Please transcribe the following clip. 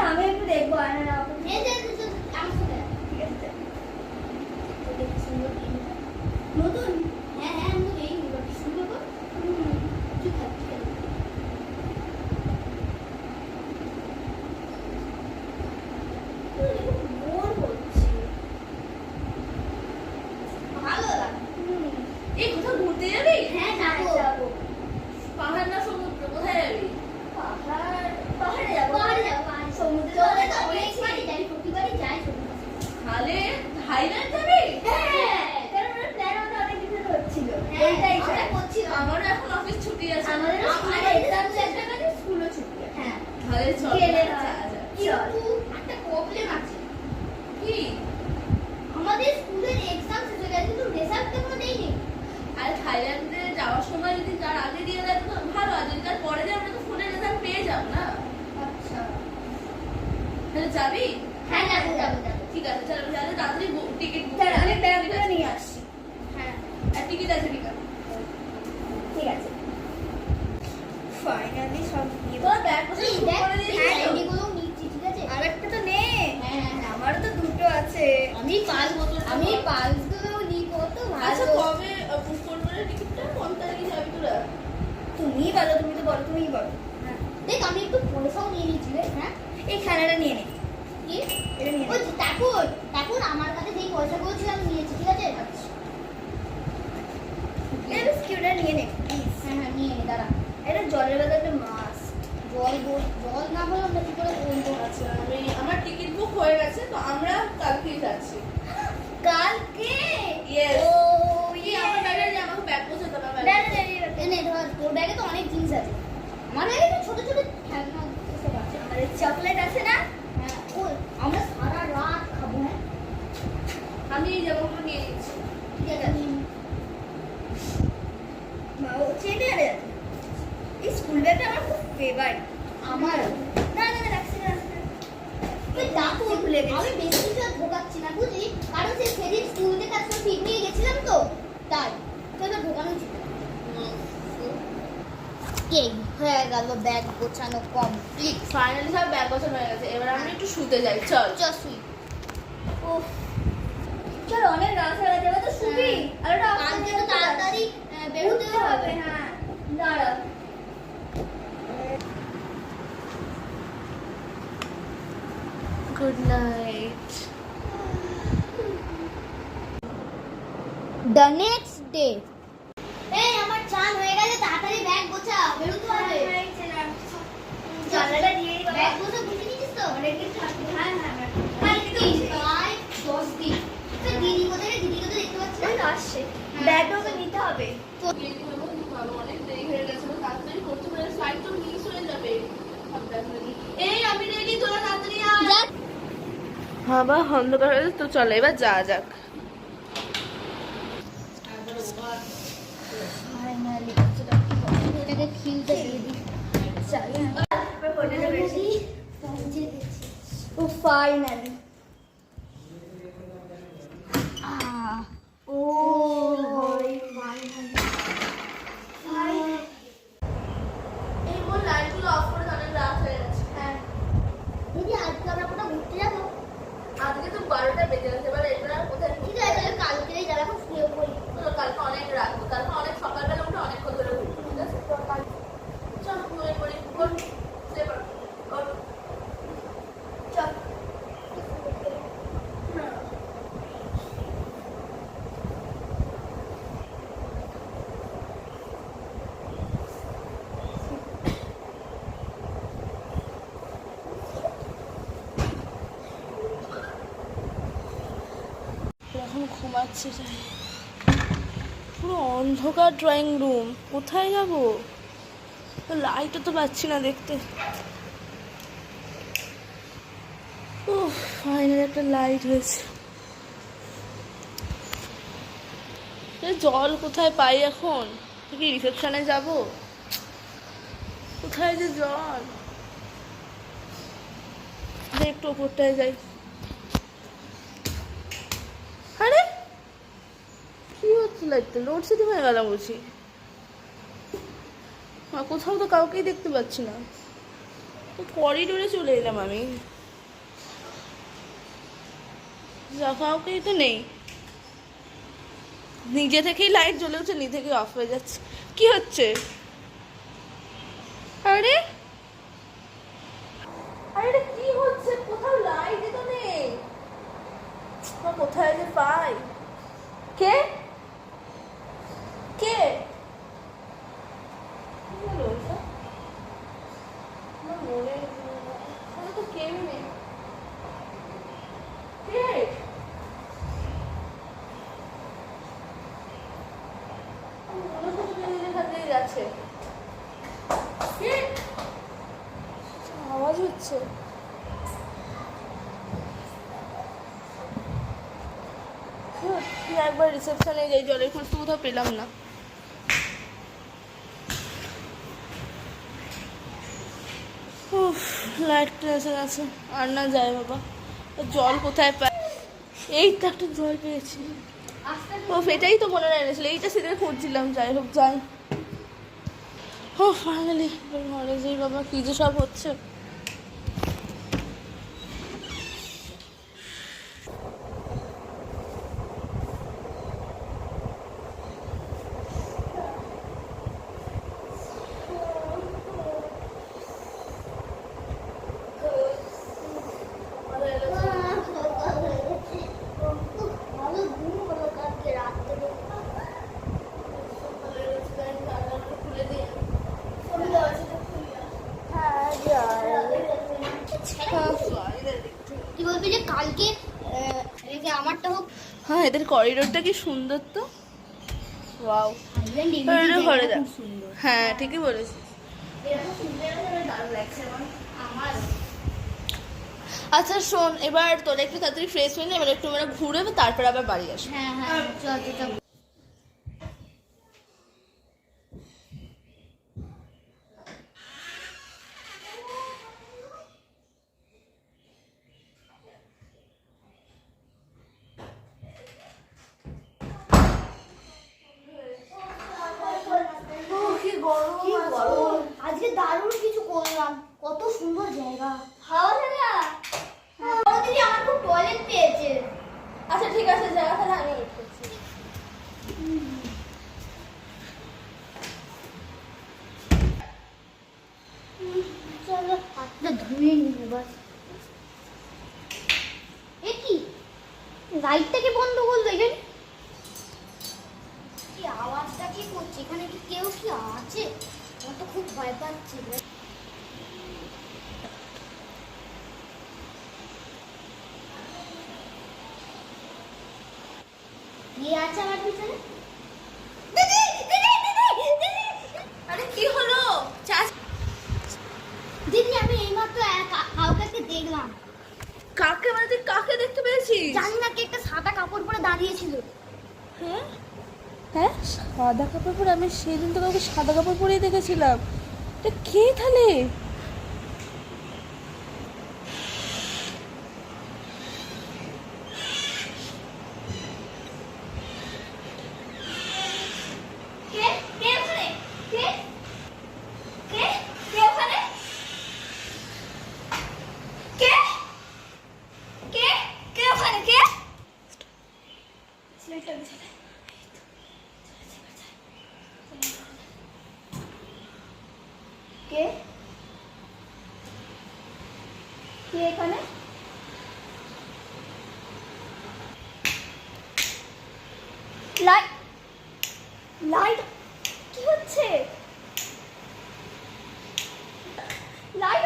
আমি একটু দেখবো আর না এই যে আমার সাথে ঠিক আছে দেখি সুন্দর নতুন হ্যাঁ হ্যাঁ আমি এই কি সুন্দর তো ঠিক আছে বোর হচ্ছে ভালো লাগে এই কোথাও ঘুরতে যাবি? হ্যাঁ যাবো যাবো পাহাড় না সমুদ্র, কোথায় যাবি? পাহাড়ে যাবো পাহাড়ে যাবো সমুদ্রে চলে তো যাবো অনেকবারই যাই প্রতিবারই যাই সমুদ্রে তাহলে থাইল্যান্ড যাবি? হ্যাঁ কারণ ওর প্ল্যান আমাদের অনেক দিন ধরে হচ্ছিল হ্যাঁ, এইটাই আমরা স্যার করছিলাম। আমারও এখন অফিস ছুটি আছে। আমাদের আমাদের এক্সাম শেষ হয়ে গেছে স্কুলও ছুটি আছে হ্যাঁ তাহলে চল গেলে না, হয়। যা, যা। কিন্তু একটা প্রবলেম আছে কি? আমাদের স্কুলের এক্সাম শেষ হয়ে গেছে কিন্তু রেজাল্ট এখনো দেয়নি আর থাইল্যান্ডে যাওয়ার সময় যদি তার আগে দিয়ে দেয় তো ভালো, আর যদি তার পরে দেয় আমরা তো ফোনে রেজাল্ট পেয়ে যাব না। আচ্ছা তাহলে যাবি? হ্যাঁ যাবো যাবো যাবো ঠিক আছে, চল তাহলে তাড়াতাড়ি টিকিট বুক স্যার আমি ব্যাগটা নিয়ে আসছি হ্যাঁ আর টিকিট আছে ঠিক আছে। ঠিক আছে ফাইনালি সব নিয়ে তোর ব্যাগ কোথায় এই বুক দেখ করে দিয়েছিস? হ্যাঁ এগুলো নিচ্ছি ঠিক আছে আর একটা তো নে হ্যাঁ হ্যাঁ আমারও তো দুটো আছে আমি পালসগুলো নিব তো আচ্ছা ভালো কবে বুক করবো রে টিকিটটা? কোন তারিখে যাবি তোরা? তুমিই বলো তুমি তো বলো তুমিই বলো হ্যাঁ দেখ আমি একটু পয়সাও নিয়ে নিচ্ছি রে হ্যাঁ এই খানাটা নিয়ে নে কি এটা নিয়ে নে ওই ঠাকুর ঠাকুর আমার কাছে যেই পয়সাগুলো ছিল আমি নিয়েছি ঠিক আছে এই বিস্কিটটা নিয়ে নে প্লিজ হ্যাঁ হ্যাঁ নিয়ে নে দাঁড়া এটা জলের বদলে মাছ জল না হলে আমরা কি করে বলবো আচ্ছা আমার টিকিট বুক হয়ে গেছে, তো আমরা কালকেই যাচ্ছি। কালকে Yes. ও কি আমার ব্যাগে যে আমাকে ব্যাগ পৌঁছাতে হবে না না না এনে ধর তোর ব্যাগে তো অনেক জিনিস আছে আমার ব্যাগে তো ছোট ছোট খেলনা সব আছে আমাদের চকলেট আছে না হ্যাঁ ওই আমরা সারা রাত খাবো হ্যাঁ আমি এই জামাগুলো নিয়ে নিচ্ছি। ঠিক আছে মা ও চেনে আরে এই স্কুল ব্যাগটা আমার খুব ফেভারিট আমার না না না রাখছি না রাখছি না। তুই ডাকু ভুলে গেছি। আমি বেশি কিছু আর ঢোকাচ্ছি না বুঝলি কারণ সে সেদিন স্কুল থেকে আজকে পিকনিকে গেছিলাম তো তাই তো এবার ঢোকানো ছিল কে হয়ে গেল ব্যাগ গোছানো কমপ্লিট ফাইনালি সব ব্যাগ গোছানো হয়ে গেছে, এবার আমি একটু শুতে যাই, চল। জসুই উফ চল অনেক রাত হয়ে গেছে এবার তো শুবি আর ওটা কালকে তো তাড়াতাড়ি বেরোতে উঠতে হবে হ্যাঁ দাঁড়া good night. The next day এই আমার চান হয়ে গেছে তাড়াতাড়ি ব্যাগ গোছা বেরোতে হবে জানালাটা দিয়ে ব্যাগ গোছা বুঝে নিয়েছিস তো অনেকদিন থাকবে হ্যাঁ হ্যাঁ হ্যাঁ প্রায় 10 দিন তো দিদি কোথায় দিদিকে তো দেখতে পাচ্ছি ওই না তো আসছে ব্যাগটা ওকে নিতে হবে অনেক দেরি হয়ে গেছে, তাড়াতাড়ি করতে পারে, ফ্লাইট তো মিস হয়ে যাবে। এই আমি রেডি, তোরা তাড়াতাড়ি আয়। যা হ্যাঁ বা অন্ধকার হয়ে গেছে, তো চলো এবার যাওয়া যাক। ফাইনালি এটাকে খিলতে দিয়ে দিই পৌঁছে গেছি ও ফাইনালি ও এই বল লাইটগুলো অফ করে, অনেক রাত হয়ে গেছে। হ্যাঁ দিদি আজকে আমরা কোথাও ঘুরতে যাবো আজকে তো 12টা বেজে গেছে, এবার এটা আর কোথায় ঠিক আছে তাহলে কালকেই যাবো এখন শুয়ে পড়ি চলো, কালকে অনেক রাখবো, কালকে অনেক সকালবেলা উঠে অনেকক্ষণ ধরে ঘুরবো, ঠিক আছে? চল ঘুরে পড়ি, ওঠ, শুয়ে পড়, ওঠ। চল এখন ঘুমাচ্ছে যাই, পুরো অন্ধকার ড্রয়িং রুম, কোথায় যাব? লাইটও তো পাচ্ছি না দেখতে। ও ফাইনালি একটা লাইট হয়েছে। জল কোথায় পাই এখন? কি রিসেপশনে যাব? কোথায় যে জল? একটু ওপরটায় যাই। আরে কি হচ্ছে? লাইটটা লোডশেডিং হয়ে গেল বুঝি। কোথাও তো কাউকেই দেখতে পাচ্ছি না, করিডোরে চলে এলাম আমি। কাউকেই তো নেই, নিজে থেকেই লাইট জ্বলে উঠছে, নিজে থেকেই অফ হয়ে যাচ্ছে। কি হচ্ছে? আরে আরে এটা কি হচ্ছে? কোথাও লাইট তো নেই, কোথায় যে পাই? কে কে কি হলো এটা? আমার মনে এখানে তো কেউ নেই। কে? মনে হচ্ছে এখান দিয়ে যাচ্ছে। কে? আওয়াজ হচ্ছে। একবার রিসেপশনে যাই, জলের খোঁজ তো কোথাও পেলাম না। লাইটটা এসে গেছে, আর না যায় বাবা। জল কোথায় পাই? এই তো একটা জল পেয়েছি। ও এটাই তো মনে এনেছিল, এইটা সেদিন খুঁজছিলাম। যাই হোক যাই। ও ফাইনালি ঘরে যাই বাবা। কি যে সব হচ্ছে। ভালো ঘুম হলো কালকে রাত্রে। কি বলবি যে কালকে আমারটা হোক। হ্যাঁ, এদের করিডোরটা কি সুন্দর তো। ওয়াও, আইল্যান্ড ঘরে যা। খুব সুন্দর। হ্যাঁ ঠিকই বলেছিস। আচ্ছা শোন, এবার তোরা একটু তাড়াতাড়ি ফ্রেশ হয়ে নে, এবার একটু আমরা ঘুরে তারপর আবার বাড়ি আসবো। হ্যাঁ হ্যাঁ চল চল। কি গরম, কি গরম। আজকে দারুণ কিছু করলাম, কত সুন্দর জায়গা। হাওয়া খেলা। দিদি আমার খুব টয়লেট পেয়েছে। আচ্ছা ঠিক আছে, জায়গা তাহলে আমি ওয়েট করছি। চলো হাতটা ধুয়ে নিই এবার। এ কি লাইটটাকে বন্ধ করলো এখানে? কি আওয়াজটা কি করছে? এখানে কি কেউ কি আছে? আমার তো খুব ভয় পাচ্ছি। কে আছে আমার পিছনে? দিদি দিদি দিদি দিদি। আরে কি হলো? দিদি আমি এইমাত্র কাউকে দেখলাম। কাকে? মানে তুই কাকে দেখতে পেয়েছিস? জানি না, কে একটা সাদা কাপড় পরে দাঁড়িয়েছিল। হ্যাঁ হ্যাঁ, সাদা কাপড় পরে? আমি সেদিন তো কাউকে সাদা কাপড় পরেই দেখেছিলাম। এটা কে তাহলে? কে কে ওখানে? কে কে কে ওখানে? কে কে কে ওখানে? কে? কে কে এখানে? লাইট লাইট কি হচ্ছে? লাইট